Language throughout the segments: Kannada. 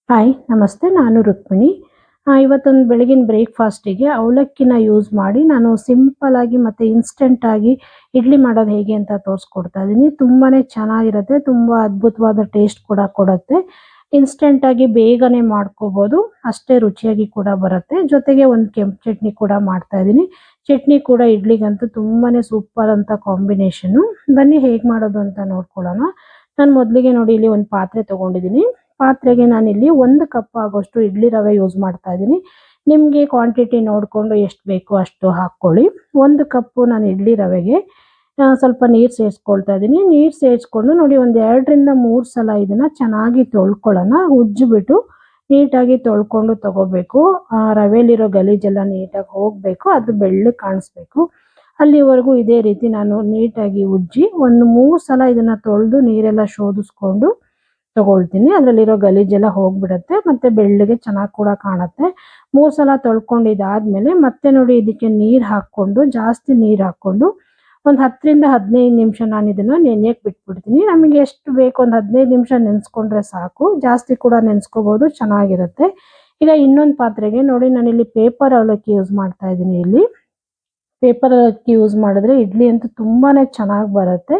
ಹಾಯ್ ನಮಸ್ತೆ, ನಾನು ರುಕ್ಮಿಣಿ. ಇವತ್ತೊಂದು ಬೆಳಗಿನ ಬ್ರೇಕ್‌ಫಾಸ್ಟಿಗೆ ಅವಲಕ್ಕಿನ ಯೂಸ್ ಮಾಡಿ ನಾನು ಸಿಂಪಲ್ ಆಗಿ ಮತ್ತೆ ಇನ್‌ಸ್ಟಂಟ್ ಆಗಿ ಇಡ್ಲಿ ಮಾಡೋದು ಹೇಗೆ ಅಂತ ತೋರಿಸ್ಕೊಡ್ತಾ ಇದ್ದೀನಿ. ತುಂಬಾನೇ ಚೆನ್ನಾಗಿರುತ್ತೆ. ತುಂಬಾ ಅದ್ಭುತವಾದ ಟೇಸ್ಟ್ ಕೂಡ ಕೊಡುತ್ತೆ. ಇನ್‌ಸ್ಟಂಟ್ ಆಗಿ ಬೇಗನೆ ಮಾಡ್ಕೋಬಹುದು. ಅಷ್ಟೇ ರುಚಿಯಾಗಿ ಕೂಡ ಬರುತ್ತೆ. ಜೊತೆಗೆ ಒಂದು ಕೆಂಪು ಚಟ್ನಿ ಕೂಡ ಮಾಡ್ತಾ ಇದ್ದೀನಿ. ಚಟ್ನಿ ಕೂಡ ಇಡ್ಲಿಗಂತೂ ತುಂಬಾನೇ ಸೂಪರ್ ಅಂತ ಕಾಂಬಿನೇಷನು. ಬನ್ನಿ ಹೇಗೆ ಮಾಡೋದು ಅಂತ ನೋಡ್ಕೊಳ್ಳೋಣ. ನಾನು ಮೊದಲಿಗೆ ನೋಡಿ ಇಲ್ಲಿ ಒಂದು ಪಾತ್ರೆ ತಗೊಂಡಿದ್ದೀನಿ. ಪಾತ್ರೆಗೆ ನಾನಿಲ್ಲಿ 1 ಕಪ್ ಆಗೋಷ್ಟು ಇಡ್ಲಿ ರವೆ ಯೂಸ್ ಮಾಡ್ತಾ ಇದ್ದೀನಿ. ನಿಮಗೆ ಕ್ವಾಂಟಿಟಿ ನೋಡಿಕೊಂಡು ಎಷ್ಟು ಬೇಕೋ ಅಷ್ಟು ಹಾಕ್ಕೊಳ್ಳಿ. 1 ಕಪ್ಪು ನಾನು ಇಡ್ಲಿ ರವೆಗೆ ಸ್ವಲ್ಪ ನೀರು ಸೇರಿಸ್ಕೊಳ್ತಾ ಇದ್ದೀನಿ. ನೀರು ಸೇರಿಸ್ಕೊಂಡು ನೋಡಿ ಒಂದು 2ರಿಂದ 3 ಸಲ ಇದನ್ನು ಚೆನ್ನಾಗಿ ತೊಳ್ಕೊಳ್ಳೋಣ. ಉಜ್ಜಿಬಿಟ್ಟು ನೀಟಾಗಿ ತೊಳ್ಕೊಂಡು ತಗೋಬೇಕು. ರವೆಯಲ್ಲಿರೋ ಗಲೀಜೆಲ್ಲ ನೀಟಾಗಿ ಹೋಗಬೇಕು. ಅದು ಬೆಳ್ಳಗೆ ಕಾಣಿಸ್ಬೇಕು. ಅಲ್ಲಿವರೆಗೂ ಇದೇ ರೀತಿ ನಾನು ನೀಟಾಗಿ ಉಜ್ಜಿ ಒಂದು 3 ಸಲ ಇದನ್ನು ತೊಳೆದು ನೀರೆಲ್ಲ ಶೋಧಿಸ್ಕೊಂಡು ತಗೊಳ್ತೀನಿ. ಅದರಲ್ಲಿರೋ ಗಲೀಜೆಲ್ಲ ಹೋಗ್ಬಿಡುತ್ತೆ. ಮತ್ತೆ ಬೆಳ್ಳಗೆ ಚೆನ್ನಾಗಿ ಕೂಡ ಕಾಣುತ್ತೆ. 3 ಸಲ ತೊಳ್ಕೊಂಡಿದ್ದಾದ್ಮೇಲೆ ಮತ್ತೆ ನೋಡಿ ಇದಕ್ಕೆ ನೀರು ಹಾಕ್ಕೊಂಡು ಜಾಸ್ತಿ ನೀರು ಹಾಕ್ಕೊಂಡು ಒಂದು 10ರಿಂದ 15 ನಿಮಿಷ ನಾನು ಇದನ್ನು ನೆನೆಯಕ್ಕೆ ಬಿಟ್ಬಿಡ್ತೀನಿ. ನಮಗೆ ಎಷ್ಟು ಬೇಕು ಒಂದು 15 ನಿಮಿಷ ನೆನೆಸ್ಕೊಂಡ್ರೆ ಸಾಕು. ಜಾಸ್ತಿ ಕೂಡ ನೆನೆಸ್ಕೋಬೋದು, ಚೆನ್ನಾಗಿರುತ್ತೆ. ಈಗ ಇನ್ನೊಂದು ಪಾತ್ರೆಗೆ ನೋಡಿ ನಾನಿಲ್ಲಿ ಪೇಪರ್ ಅವಲಕ್ಕಿ ಯೂಸ್ ಮಾಡ್ತಾ ಇದ್ದೀನಿ. ಇಲ್ಲಿ ಪೇಪರ್ ಅವಲಕ್ಕಿ ಯೂಸ್ ಮಾಡಿದ್ರೆ ಇಡ್ಲಿ ಅಂತೂ ತುಂಬಾನೇ ಚೆನ್ನಾಗಿ ಬರುತ್ತೆ.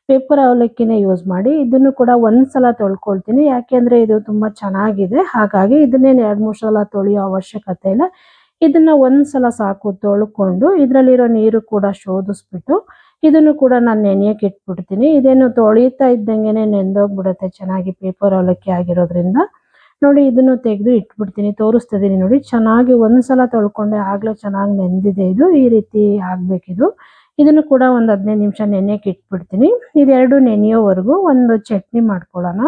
ಪೇಪರ್ ಅವಲಕ್ಕಿನೇ ಯೂಸ್ ಮಾಡಿ. ಇದನ್ನು ಕೂಡ ಒಂದ್ಸಲ ತೊಳ್ಕೊಳ್ತೀನಿ. ಯಾಕೆಂದ್ರೆ ಇದು ತುಂಬಾ ಚೆನ್ನಾಗಿದೆ. ಹಾಗಾಗಿ ಇದನ್ನೇನು 2-3 ಸಲ ತೊಳೆಯೋ ಅವಶ್ಯಕತೆ ಇಲ್ಲ. ಇದನ್ನ ಒಂದ್ಸಲ ಸಾಕು ತೊಳ್ಕೊಂಡು ಇದರಲ್ಲಿರೋ ನೀರು ಕೂಡ ಶೋಧಿಸ್ಬಿಟ್ಟು ಇದನ್ನು ಕೂಡ ನಾನು ನೆನೆಯಕ್ಕೆ ಇಟ್ಬಿಡ್ತೀನಿ. ಇದೇನು ತೊಳಿತಾ ಇದ್ದಂಗೆನೆ ನೆಂದೋಗ್ಬಿಡುತ್ತೆ ಚೆನ್ನಾಗಿ ಪೇಪರ್ ಅವಲಕ್ಕಿ ಆಗಿರೋದ್ರಿಂದ. ನೋಡಿ ಇದನ್ನು ತೆಗೆದು ಇಟ್ಬಿಡ್ತೀನಿ. ತೋರಿಸ್ತಿದ್ದೀನಿ ನೋಡಿ, ಚೆನ್ನಾಗಿ ಒಂದ್ಸಲ ತೊಳ್ಕೊಂಡೆ ಆಗ್ಲೇ ಚೆನ್ನಾಗಿ ನೆಂದಿದೆ. ಇದು ಈ ರೀತಿ ಆಗ್ಬೇಕಿದು. ಇದನ್ನು ಕೂಡ ಒಂದು 15 ನಿಮಿಷ ನೆನೆಯಕ್ಕೆ ಇಟ್ಬಿಡ್ತೀನಿ. ಇದೆರಡು ನೆನೆಯೋವರೆಗೂ ಒಂದು ಚಟ್ನಿ ಮಾಡ್ಕೊಳ್ಳೋಣ.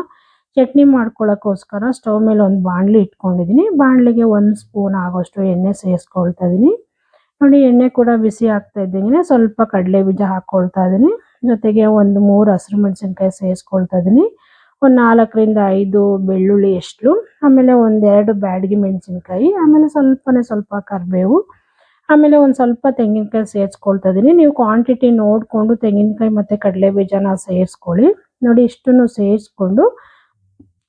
ಚಟ್ನಿ ಮಾಡ್ಕೊಳ್ಳೋಕ್ಕೋಸ್ಕರ ಸ್ಟವ್ ಮೇಲೆ ಒಂದು ಬಾಣಲಿ ಇಟ್ಕೊಂಡಿದ್ದೀನಿ. ಬಾಣಲಿಗೆ 1 ಸ್ಪೂನ್ ಆಗೋಷ್ಟು ಎಣ್ಣೆ ಸೇರಿಸ್ಕೊಳ್ತಾ ಇದ್ದೀನಿ. ನೋಡಿ ಎಣ್ಣೆ ಕೂಡ ಬಿಸಿ ಆಗ್ತಾ ಇದ್ದಂಗೆ ಸ್ವಲ್ಪ ಕಡಲೆ ಬೀಜ ಹಾಕ್ಕೊಳ್ತಾ ಇದ್ದೀನಿ. ಜೊತೆಗೆ ಒಂದು 3 ಹಸಿರು ಮೆಣಸಿನ್ಕಾಯಿ ಸೇರಿಸ್ಕೊಳ್ತಾ ಇದ್ದೀನಿ. ಒಂದು 4ರಿಂದ 5 ಬೆಳ್ಳುಳ್ಳಿ ಎಸ್ಳು, ಆಮೇಲೆ ಒಂದೆರಡು ಬ್ಯಾಡಗಿ ಮೆಣಸಿನ್ಕಾಯಿ, ಆಮೇಲೆ ಸ್ವಲ್ಪ ಕರಿಬೇವು, ಆಮೇಲೆ ಒಂದು ಸ್ವಲ್ಪ ತೆಂಗಿನಕಾಯಿ ಸೇರಿಸ್ಕೊಳ್ತಾ ಇದ್ದೀನಿ. ನೀವು ಕ್ವಾಂಟಿಟಿ ನೋಡಿಕೊಂಡು ತೆಂಗಿನಕಾಯಿ ಮತ್ತು ಕಡಲೆ ಬೀಜನ ಸೇರಿಸ್ಕೊಳ್ಳಿ. ನೋಡಿ ಇಷ್ಟನ್ನು ಸೇರಿಸ್ಕೊಂಡು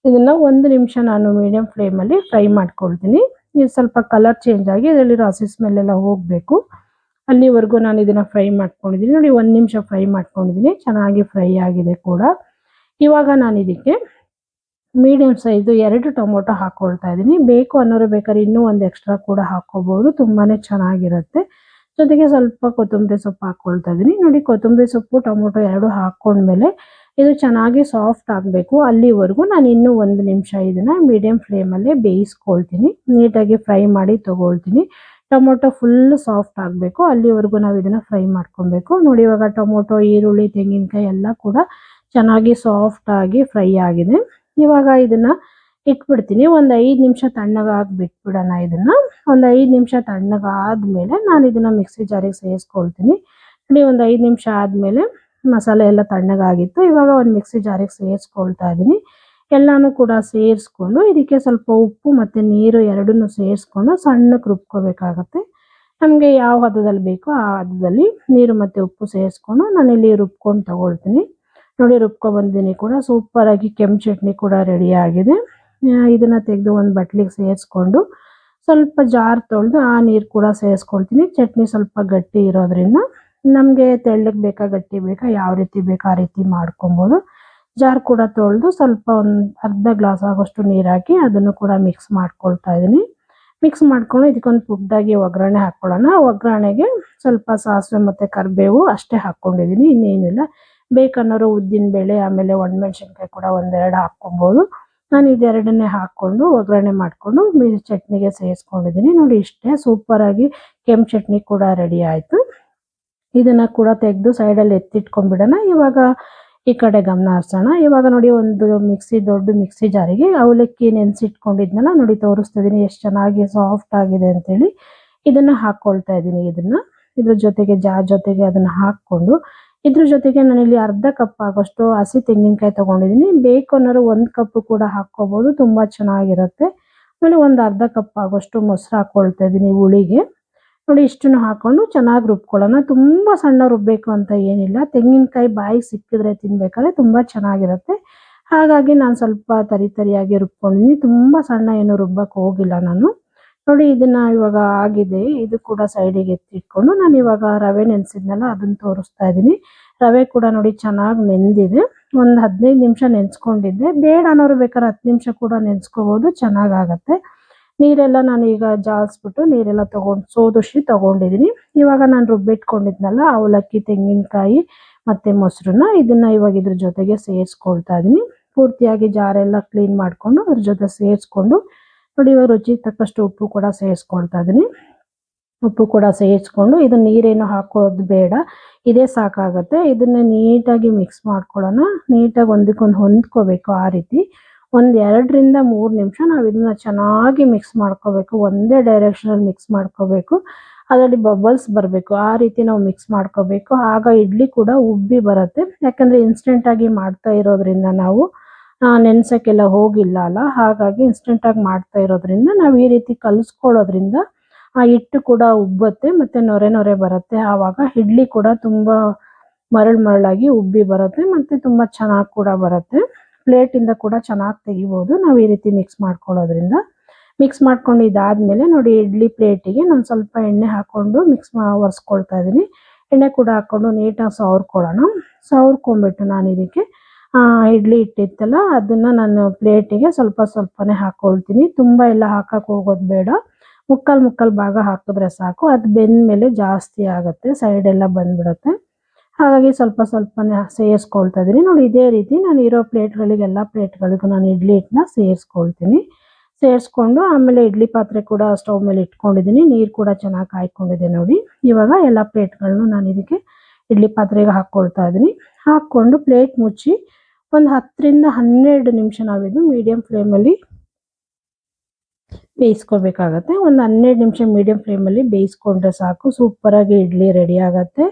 ಇದನ್ನು 1 ನಿಮಿಷ ನಾನು ಮೀಡಿಯಂ ಫ್ಲೇಮಲ್ಲಿ ಫ್ರೈ ಮಾಡ್ಕೊಳ್ತೀನಿ. ಇದು ಸ್ವಲ್ಪ ಕಲರ್ ಚೇಂಜ್ ಆಗಿ ಇದರಲ್ಲಿರೋ ಹಸಿ ಸ್ಮೆಲ್ಲೆಲ್ಲ ಹೋಗಬೇಕು. ಅಲ್ಲಿವರೆಗೂ ನಾನು ಇದನ್ನು ಫ್ರೈ ಮಾಡ್ಕೊಂಡಿದ್ದೀನಿ. ನೋಡಿ 1 ನಿಮಿಷ ಫ್ರೈ ಮಾಡ್ಕೊಂಡಿದ್ದೀನಿ. ಚೆನ್ನಾಗಿ ಫ್ರೈ ಆಗಿದೆ ಕೂಡ. ಇವಾಗ ನಾನು ಇದಕ್ಕೆ ಮೀಡಿಯಂ ಸೈಜು 2 ಟೊಮೊಟೊ ಹಾಕ್ಕೊಳ್ತಾ ಇದ್ದೀನಿ. ಬೇಕು ಅನ್ನೋರು ಬೇಕಾದ್ರೆ ಇನ್ನೂ ಒಂದು ಎಕ್ಸ್ಟ್ರಾ ಕೂಡ ಹಾಕ್ಕೋಬಹುದು. ತುಂಬಾನೇ ಚೆನ್ನಾಗಿರುತ್ತೆ. ಜೊತೆಗೆ ಸ್ವಲ್ಪ ಕೊತ್ತಂಬರಿ ಸೊಪ್ಪು ಹಾಕ್ಕೊಳ್ತಾ ಇದ್ದೀನಿ. ನೋಡಿ ಕೊತ್ತಂಬರಿ ಸೊಪ್ಪು ಟೊಮೊಟೊ 2 ಹಾಕ್ಕೊಂಡ್ಮೇಲೆ ಇದು ಚೆನ್ನಾಗಿ ಸಾಫ್ಟ್ ಆಗಬೇಕು. ಅಲ್ಲಿವರೆಗೂ ನಾನು ಇನ್ನೂ 1 ನಿಮಿಷ ಇದನ್ನು ಮೀಡಿಯಂ ಫ್ಲೇಮಲ್ಲೇ ಬೇಯಿಸ್ಕೊಳ್ತೀನಿ. ನೀಟಾಗಿ ಫ್ರೈ ಮಾಡಿ ತಗೊಳ್ತೀನಿ. ಟೊಮೊಟೊ ಫುಲ್ ಸಾಫ್ಟ್ ಆಗಬೇಕು. ಅಲ್ಲಿವರೆಗೂ ನಾವು ಇದನ್ನು ಫ್ರೈ ಮಾಡ್ಕೊಬೇಕು. ನೋಡಿ ಇವಾಗ ಟೊಮೊಟೊ, ಈರುಳ್ಳಿ, ತೆಂಗಿನಕಾಯಿ ಎಲ್ಲ ಕೂಡ ಚೆನ್ನಾಗಿ ಸಾಫ್ಟ್ ಆಗಿ ಫ್ರೈ ಆಗಿದೆ. ಇವಾಗ ಇದನ್ನ ಇಟ್ಬಿಡ್ತೀನಿ. ಒಂದು 5 ನಿಮಿಷ ತಣ್ಣಗಾಗಿ ಬಿಟ್ಬಿಡೋಣ. ಇದನ್ನ ಒಂದು 5 ನಿಮಿಷ ತಣ್ಣಗಾದ್ಮೇಲೆ ನಾನು ಇದನ್ನ ಮಿಕ್ಸಿ ಜಾರಿಗೆ ಸೇರಿಸ್ಕೊಳ್ತೀನಿ. ನೋಡಿ ಒಂದು 5 ನಿಮಿಷ ಆದ್ಮೇಲೆ ಮಸಾಲೆ ಎಲ್ಲ ತಣ್ಣಗಾಗಿತ್ತು. ಇವಾಗ ಒಂದು ಮಿಕ್ಸಿ ಜಾರಿಗೆ ಸೇರಿಸ್ಕೊಳ್ತಾ ಇದ್ದೀನಿ. ಎಲ್ಲಾನು ಕೂಡ ಸೇರಿಸ್ಕೊಂಡು ಇದಕ್ಕೆ ಸ್ವಲ್ಪ ಉಪ್ಪು ಮತ್ತು ನೀರು ಎರಡನ್ನೂ ಸೇರಿಸ್ಕೊಂಡು ಸಣ್ಣಕ್ಕೆ ರುಬ್ಕೋಬೇಕಾಗತ್ತೆ. ನಮಗೆ ಯಾವ ಹದದಲ್ಲಿ ಬೇಕೋ ಆ ಹದದಲ್ಲಿ ನೀರು ಮತ್ತು ಉಪ್ಪು ಸೇರಿಸ್ಕೊಂಡು ನಾನಿಲ್ಲಿ ರುಬ್ಕೊಂಡು ತಗೊಳ್ತೀನಿ. ನೋಡಿ ರುಬ್ಕೊಬಂದಿನಿ ಕೂಡ. ಸೂಪರಾಗಿ ಕೆಂಪು ಚಟ್ನಿ ಕೂಡ ರೆಡಿ ಆಗಿದೆ. ಇದನ್ನು ತೆಗೆದು ಒಂದು ಬಟ್ಲಿಗೆ ಸೇರಿಸ್ಕೊಂಡು ಸ್ವಲ್ಪ ಜಾರ್ ತೊಳೆದು ಆ ನೀರು ಕೂಡ ಸೇರಿಸ್ಕೊಳ್ತೀನಿ. ಚಟ್ನಿ ಸ್ವಲ್ಪ ಗಟ್ಟಿ ಇರೋದ್ರಿಂದ ನಮಗೆ ತೆಳ್ಳಗೆ ಬೇಕಾ ಗಟ್ಟಿ ಬೇಕಾ ಯಾವ ರೀತಿ ಬೇಕಾ ಆ ರೀತಿ ಮಾಡ್ಕೊಬೋದು. ಜಾರ್ ಕೂಡ ತೊಳೆದು ಸ್ವಲ್ಪ ಒಂದು ಅರ್ಧ ಗ್ಲಾಸ್ ಆಗೋಷ್ಟು ನೀರು ಹಾಕಿ ಅದನ್ನು ಕೂಡ ಮಿಕ್ಸ್ ಮಾಡ್ಕೊಳ್ತಾ ಇದ್ದೀನಿ. ಮಿಕ್ಸ್ ಮಾಡ್ಕೊಂಡು ಇದಕ್ಕೊಂದು ಪುಟ್ಟದಾಗಿ ಒಗ್ಗರಣೆ ಹಾಕ್ಕೊಳ್ಳೋಣ. ಒಗ್ಗರಣೆಗೆ ಸ್ವಲ್ಪ ಸಾಸಿವೆ ಮತ್ತು ಕರಿಬೇವು ಅಷ್ಟೇ ಹಾಕ್ಕೊಂಡಿದ್ದೀನಿ, ಇನ್ನೇನಿಲ್ಲ. ಬೇಕನ್ನೋರು ಉದ್ದಿನ ಬೇಳೆ ಆಮೇಲೆ ಒಣಮೆಣಸಿನ್ಕಾಯಿ ಕೂಡ ಒಂದೆರಡು ಹಾಕ್ಕೊಬೋದು. ನಾನು ಇದೆರಡನ್ನೇ ಹಾಕ್ಕೊಂಡು ಒಗ್ಗರಣೆ ಮಾಡಿಕೊಂಡು ಚಟ್ನಿಗೆ ಸೇರಿಸ್ಕೊಂಡಿದ್ದೀನಿ. ನೋಡಿ ಇಷ್ಟೇ ಸೂಪರಾಗಿ ಕೆಂಪು ಚಟ್ನಿ ಕೂಡ ರೆಡಿ ಆಯಿತು. ಇದನ್ನು ಕೂಡ ತೆಗೆದು ಸೈಡಲ್ಲಿ ಎತ್ತಿಟ್ಕೊಂಡ್ಬಿಡೋಣ. ಇವಾಗ ಈ ಕಡೆ ಗಮನ ಹರಿಸೋಣ. ಇವಾಗ ನೋಡಿ ಒಂದು ದೊಡ್ಡ ಮಿಕ್ಸಿ ಜಾರಿಗೆ ಅವಲಕ್ಕಿ ನೆನೆಸಿಟ್ಕೊಂಡಿದ್ನಲ್ಲ, ನೋಡಿ ತೋರಿಸ್ತಿದ್ದೀನಿ ಎಷ್ಟು ಚೆನ್ನಾಗಿ ಸಾಫ್ಟ್ ಆಗಿದೆ ಅಂತೇಳಿ. ಇದನ್ನು ಹಾಕ್ಕೊಳ್ತಾ ಇದ್ದೀನಿ. ಇದ್ರ ಜೊತೆಗೆ ಜೊತೆಗೆ ಅದನ್ನು ಹಾಕ್ಕೊಂಡು ಇದ್ರ ಜೊತೆಗೆ ನಾನಿಲ್ಲಿ ಅರ್ಧ ಕಪ್ ಆಗೋಷ್ಟು ಹಸಿ ತೆಂಗಿನಕಾಯಿ ತೊಗೊಂಡಿದ್ದೀನಿ. ಬೇಕು ಅನ್ನೋರು 1 ಕಪ್ ಕೂಡ ಹಾಕ್ಕೋಬೋದು, ತುಂಬ ಚೆನ್ನಾಗಿರುತ್ತೆ. ಆಮೇಲೆ ಒಂದು ಅರ್ಧ ಕಪ್ ಆಗೋಷ್ಟು ಮೊಸರು ಹಾಕ್ಕೊಳ್ತಾ ಇದ್ದೀನಿ ಹುಳಿಗೆ. ನೋಡಿ ಇಷ್ಟನ್ನು ಹಾಕ್ಕೊಂಡು ಚೆನ್ನಾಗಿ ರುಬ್ಕೊಳ್ಳೋಣ. ತುಂಬ ಸಣ್ಣ ರುಬ್ಬೇಕು ಅಂತ ಏನಿಲ್ಲ. ತೆಂಗಿನಕಾಯಿ ಬಾಯಿಗೆ ಸಿಕ್ಕಿದ್ರೆ ತಿನ್ಬೇಕಾದ್ರೆ ತುಂಬ ಚೆನ್ನಾಗಿರುತ್ತೆ. ಹಾಗಾಗಿ ನಾನು ಸ್ವಲ್ಪ ತರಿಯಾಗಿ ರುಬ್ಕೊಂಡಿದ್ದೀನಿ. ತುಂಬ ಸಣ್ಣ ಏನು ರುಬ್ಬಕ್ಕೆ ಹೋಗಿಲ್ಲ ನಾನು. ನೋಡಿ ಇದನ್ನ ಇವಾಗ ಆಗಿದೆ. ಇದು ಕೂಡ ಸೈಡಿಗೆ ಎತ್ತಿಟ್ಕೊಂಡು ನಾನು ಇವಾಗ ರವೆ ನೆನೆಸಿದ್ನಲ್ಲ ಅದನ್ನ ತೋರಿಸ್ತಾ ಇದ್ದೀನಿ. ರವೆ ಕೂಡ ನೋಡಿ ಚೆನ್ನಾಗಿ ನೆಂದಿದೆ. ಒಂದು 15 ನಿಮಿಷ ನೆನೆಸ್ಕೊಂಡಿದ್ದೆ. ಬೇಡ ಅನ್ನೋರು ಬೇಕಾದ್ರೆ 10 ನಿಮಿಷ ಕೂಡ ನೆನೆಸ್ಕೋಬೋದು, ಚೆನ್ನಾಗಾಗತ್ತೆ. ನೀರೆಲ್ಲ ನಾನು ಈಗ ಜಾಲಿಸ್ಬಿಟ್ಟು ನೀರೆಲ್ಲ ಸೋದಿಸಿ ತಗೊಂಡಿದ್ದೀನಿ. ಇವಾಗ ನಾನು ರುಬ್ಬಿಟ್ಕೊಂಡಿದ್ನಲ್ಲ ಅವಲಕ್ಕಿ, ತೆಂಗಿನಕಾಯಿ ಮತ್ತು ಮೊಸರನ್ನ ಇದನ್ನ ಇವಾಗ ಇದ್ರ ಜೊತೆಗೆ ಸೇರಿಸ್ಕೊಳ್ತಾ ಇದ್ದೀನಿ. ಪೂರ್ತಿಯಾಗಿ ಜಾರೆಲ್ಲ ಕ್ಲೀನ್ ಮಾಡಿಕೊಂಡು ಅದ್ರ ಜೊತೆ ಸೇರಿಸ್ಕೊಂಡು ನೋಡಿ ಇವಾಗ ರುಚಿಗೆ ತಕ್ಕಷ್ಟು ಉಪ್ಪು ಕೂಡ ಸೇರಿಸ್ಕೊಳ್ತಾ ಇದ್ದೀನಿ. ಉಪ್ಪು ಕೂಡ ಸೇರಿಸ್ಕೊಂಡು ಇದನ್ನ ನೀರೇನು ಹಾಕೊಳ್ಳೋದು ಬೇಡ, ಇದೇ ಸಾಕಾಗುತ್ತೆ. ಇದನ್ನ ನೀಟಾಗಿ ಮಿಕ್ಸ್ ಮಾಡ್ಕೊಳ್ಳೋಣ. ನೀಟಾಗಿ ಒಂದಕ್ಕೊಂದು ಹೊಂದ್ಕೋಬೇಕು. ಆ ರೀತಿ ಒಂದು 2 ರಿಂದ 3 ನಿಮಿಷ ನಾವು ಇದನ್ನ ಚೆನ್ನಾಗಿ ಮಿಕ್ಸ್ ಮಾಡ್ಕೋಬೇಕು. ಒಂದೇ ಡೈರೆಕ್ಷನಲ್ಲಿ ಮಿಕ್ಸ್ ಮಾಡ್ಕೋಬೇಕು. ಅದರಲ್ಲಿ ಬಬಲ್ಸ್ ಬರಬೇಕು. ಆ ರೀತಿ ನಾವು ಮಿಕ್ಸ್ ಮಾಡ್ಕೋಬೇಕು. ಆಗ ಇಡ್ಲಿ ಕೂಡ ಉಬ್ಬಿ ಬರುತ್ತೆ. ಯಾಕಂದರೆ ಇನ್ಸ್ಟೆಂಟಾಗಿ ಮಾಡ್ತಾ ಇರೋದ್ರಿಂದ ನಾವು ನೆನೆಸೋಕ್ಕೆಲ್ಲ ಹೋಗಿಲ್ಲ ಅಲ್ಲ, ಹಾಗಾಗಿ ಇನ್ಸ್ಟೆಂಟಾಗಿ ಮಾಡ್ತಾ ಇರೋದ್ರಿಂದ ನಾವು ಈ ರೀತಿ ಕಲಿಸ್ಕೊಳ್ಳೋದ್ರಿಂದ ಆ ಹಿಟ್ಟು ಕೂಡ ಉಬ್ಬುತ್ತೆ ಮತ್ತು ನೊರೆ ಬರುತ್ತೆ. ಆವಾಗ ಇಡ್ಲಿ ಕೂಡ ತುಂಬ ಮರಳಾಗಿ ಉಬ್ಬಿ ಬರುತ್ತೆ ಮತ್ತು ತುಂಬ ಚೆನ್ನಾಗಿ ಕೂಡ ಬರುತ್ತೆ. ಪ್ಲೇಟಿಂದ ಕೂಡ ಚೆನ್ನಾಗಿ ತೆಗಿಬೋದು ನಾವು ಈ ರೀತಿ ಮಿಕ್ಸ್ ಮಾಡ್ಕೊಳ್ಳೋದ್ರಿಂದ. ಮಿಕ್ಸ್ ಮಾಡ್ಕೊಂಡು ಇದಾದಮೇಲೆ ನೋಡಿ ಇಡ್ಲಿ ಪ್ಲೇಟಿಗೆ ನಾನು ಸ್ವಲ್ಪ ಎಣ್ಣೆ ಹಾಕ್ಕೊಂಡು ಒರೆಸ್ಕೊಳ್ತಾ ಇದ್ದೀನಿ. ಎಣ್ಣೆ ಕೂಡ ಹಾಕ್ಕೊಂಡು ನೀಟಾಗಿ ಸವರ್ಕೊಂಡ್ಬಿಟ್ಟು ನಾನು ಇದಕ್ಕೆ ಇಡ್ಲಿ ಇಟ್ಟಿತ್ತಲ್ಲ ಅದನ್ನು ನಾನು ಪ್ಲೇಟಿಗೆ ಸ್ವಲ್ಪನೇ ಹಾಕ್ಕೊಳ್ತೀನಿ. ತುಂಬ ಎಲ್ಲ ಹಾಕಕ್ಕೆ ಹೋಗೋದು ಬೇಡ. ಮುಕ್ಕಾಲು ಭಾಗ ಹಾಕಿದ್ರೆ ಸಾಕು. ಅದು ಬೆಂದಮೇಲೆ ಜಾಸ್ತಿ ಆಗುತ್ತೆ, ಸೈಡೆಲ್ಲ ಬಂದ್ಬಿಡುತ್ತೆ. ಹಾಗಾಗಿ ಸ್ವಲ್ಪನೇ ಸೇರಿಸ್ಕೊಳ್ತಾ ಇದ್ದೀನಿ. ನೋಡಿ ಇದೇ ರೀತಿ ನಾನು ಇರೋ ಎಲ್ಲ ಪ್ಲೇಟ್ಗಳಿಗೂ ನಾನು ಇಡ್ಲಿ ಹಿಟ್ಟನ್ನ ಸೇರಿಸ್ಕೊಂಡು ಆಮೇಲೆ ಇಡ್ಲಿ ಪಾತ್ರೆ ಕೂಡ ಸ್ಟವ್ ಮೇಲೆ ಇಟ್ಕೊಂಡಿದ್ದೀನಿ. ನೀರು ಕೂಡ ಚೆನ್ನಾಗಿ ಕಾಯ್ಕೊಂಡಿದೆ ನೋಡಿ. ಇವಾಗ ಎಲ್ಲ ಪ್ಲೇಟ್ಗಳನ್ನು ನಾನು ಇದಕ್ಕೆ ಇಡ್ಲಿ ಪಾತ್ರೆಗೆ ಹಾಕ್ಕೊಳ್ತಾ ಇದ್ದೀನಿ. ಹಾಕ್ಕೊಂಡು ಪ್ಲೇಟ್ ಮುಚ್ಚಿ ಒಂದು 10 ರಿಂದ 12 ನಿಮಿಷ ನಾವಿದು ಮೀಡಿಯಂ ಫ್ಲೇಮಲ್ಲಿ ಬೇಯಿಸ್ಕೋಬೇಕಾಗತ್ತೆ. ಒಂದು 12 ನಿಮಿಷ ಮೀಡಿಯಂ ಫ್ಲೇಮಲ್ಲಿ ಬೇಯಿಸ್ಕೊಂಡ್ರೆ ಸಾಕು, ಸೂಪರಾಗಿ ಇಡ್ಲಿ ರೆಡಿ ಆಗುತ್ತೆ.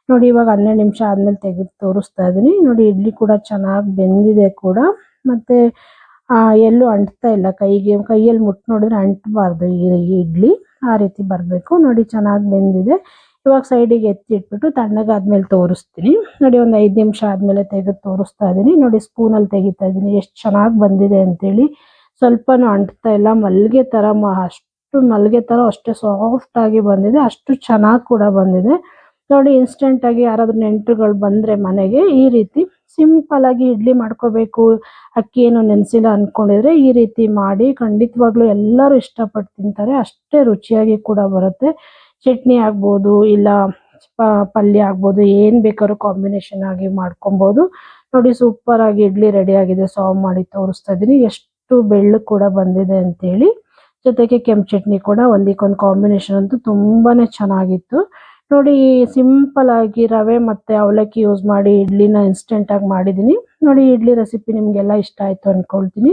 ನೋಡಿ ಇವಾಗ 12 ನಿಮಿಷ ಆದಮೇಲೆ ತೆಗೆದು ತೋರಿಸ್ತಾ ಇದ್ದೀನಿ. ನೋಡಿ ಇಡ್ಲಿ ಕೂಡ ಚೆನ್ನಾಗಿ ಬೆಂದಿದೆ ಕೂಡ, ಮತ್ತು ಎಲ್ಲೂ ಅಂಟ್ತಾ ಇಲ್ಲ. ಕೈಯಲ್ಲಿ ಮುಟ್ಟು ನೋಡಿದ್ರೆ ಅಂಟಬಾರ್ದು ಈ ಇಡ್ಲಿ, ಆ ರೀತಿ ಬರಬೇಕು. ನೋಡಿ ಚೆನ್ನಾಗಿ ಬೆಂದಿದೆ. ಇವಾಗ ಸೈಡಿಗೆ ಎತ್ತಿಟ್ಬಿಟ್ಟು ತಣ್ಣಗಾದ್ಮೇಲೆ ತೋರಿಸ್ತೀನಿ. ನೋಡಿ ಒಂದು 5 ನಿಮಿಷ ಆದಮೇಲೆ ತೆಗೆದು ತೋರಿಸ್ತಾ ಇದ್ದೀನಿ. ನೋಡಿ ಸ್ಪೂನಲ್ಲಿ ತೆಗಿತಾ ಇದ್ದೀನಿ ಎಷ್ಟು ಚೆನ್ನಾಗಿ ಬಂದಿದೆ ಅಂತೇಳಿ. ಸ್ವಲ್ಪನೂ ಅಂಟ್ತಾ ಇಲ್ಲ. ಮಲ್ಲಿಗೆ ಥರ ಅಷ್ಟೇ ಸಾಫ್ಟಾಗಿ ಬಂದಿದೆ. ಅಷ್ಟು ಚೆನ್ನಾಗಿ ಕೂಡ ಬಂದಿದೆ. ನೋಡಿ ಇನ್ಸ್ಟೆಂಟಾಗಿ ಯಾರಾದರೂ ನೆಂಟರುಗಳು ಬಂದರೆ ಮನೆಗೆ ಈ ರೀತಿ ಸಿಂಪಲಾಗಿ ಇಡ್ಲಿ ಮಾಡ್ಕೋಬೇಕು, ಅಕ್ಕಿ ಏನು ನೆನೆಸಿಲ್ಲ ಅಂದ್ಕೊಂಡಿದ್ರೆ ಈ ರೀತಿ ಮಾಡಿ ಖಂಡಿತವಾಗ್ಲೂ ಎಲ್ಲರೂ ಇಷ್ಟಪಟ್ಟು ತಿಂತಾರೆ. ಅಷ್ಟೇ ರುಚಿಯಾಗಿ ಕೂಡ ಬರುತ್ತೆ. ಚಟ್ನಿ ಆಗ್ಬೋದು, ಇಲ್ಲ ಪಲ್ಯ ಆಗ್ಬೋದು, ಏನು ಬೇಕಾದ್ರೂ ಕಾಂಬಿನೇಷನ್ ಆಗಿ ಮಾಡ್ಕೊಬೋದು. ನೋಡಿ ಸೂಪರಾಗಿ ಇಡ್ಲಿ ರೆಡಿ ಆಗಿದೆ. ಸರ್ವ್ ಮಾಡಿ ತೋರಿಸ್ತಾ ಇದ್ದೀನಿ. ಎಷ್ಟು ಬೆಳ್ಳಗೆ ಕೂಡ ಬಂದಿದೆ ಅಂತೇಳಿ. ಜೊತೆಗೆ ಕೆಂಪು ಚಟ್ನಿ ಕೂಡ ಒಂದಕ್ಕೊಂದು ಕಾಂಬಿನೇಷನ್ ಅಂತೂ ತುಂಬಾ ಚೆನ್ನಾಗಿತ್ತು. ನೋಡಿ ಸಿಂಪಲಾಗಿ ರವೆ ಮತ್ತು ಅವಲಕ್ಕಿ ಯೂಸ್ ಮಾಡಿ ಇಡ್ಲಿನ ಇನ್ಸ್ಟೆಂಟಾಗಿ ಮಾಡಿದ್ದೀನಿ. ನೋಡಿ ಇಡ್ಲಿ ರೆಸಿಪಿ ನಿಮಗೆಲ್ಲ ಇಷ್ಟ ಆಯಿತು ಅಂದ್ಕೊಳ್ತೀನಿ.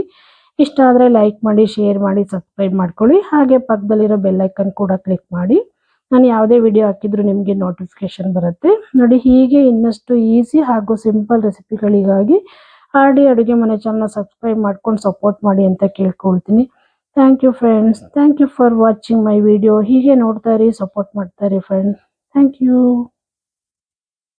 ಇಷ್ಟ ಆದರೆ ಲೈಕ್ ಮಾಡಿ, ಶೇರ್ ಮಾಡಿ, ಸಬ್ಸ್ಕ್ರೈಬ್ ಮಾಡ್ಕೊಳ್ಳಿ. ಹಾಗೆ ಪಕ್ಕದಲ್ಲಿರೋ ಬೆಲ್ ಐಕನ್ ಕೂಡ ಕ್ಲಿಕ್ ಮಾಡಿ. ನಾನು ಯಾವುದೇ ವಿಡಿಯೋ ಹಾಕಿದ್ರು ನಿಮಗೆ ನೋಟಿಫಿಕೇಶನ್ ಬರುತ್ತೆ. ನೋಡಿ ಹೀಗೆ ಇನ್ನಷ್ಟು ಈಸಿ ಹಾಗೂ ಸಿಂಪಲ್ ರೆಸಿಪಿಗಳಿಗಾಗಿ ಆರ್.ಡಿ. ಅಡುಗೆ ಮನೆ ಚಾನಲ್ನ ಸಬ್ಸ್ಕ್ರೈಬ್ ಮಾಡ್ಕೊಂಡು ಸಪೋರ್ಟ್ ಮಾಡಿ ಅಂತ ಕೇಳ್ಕೊಳ್ತೀನಿ. Thank you friends. Thank you for watching my video. ಹೀಗೆ ನೋಡ್ತಾ ಇರಿ, ಸಪೋರ್ಟ್ ಮಾಡ್ತಾ ಇರಿ ಫ್ರೆಂಡ್ಸ್. Thank you.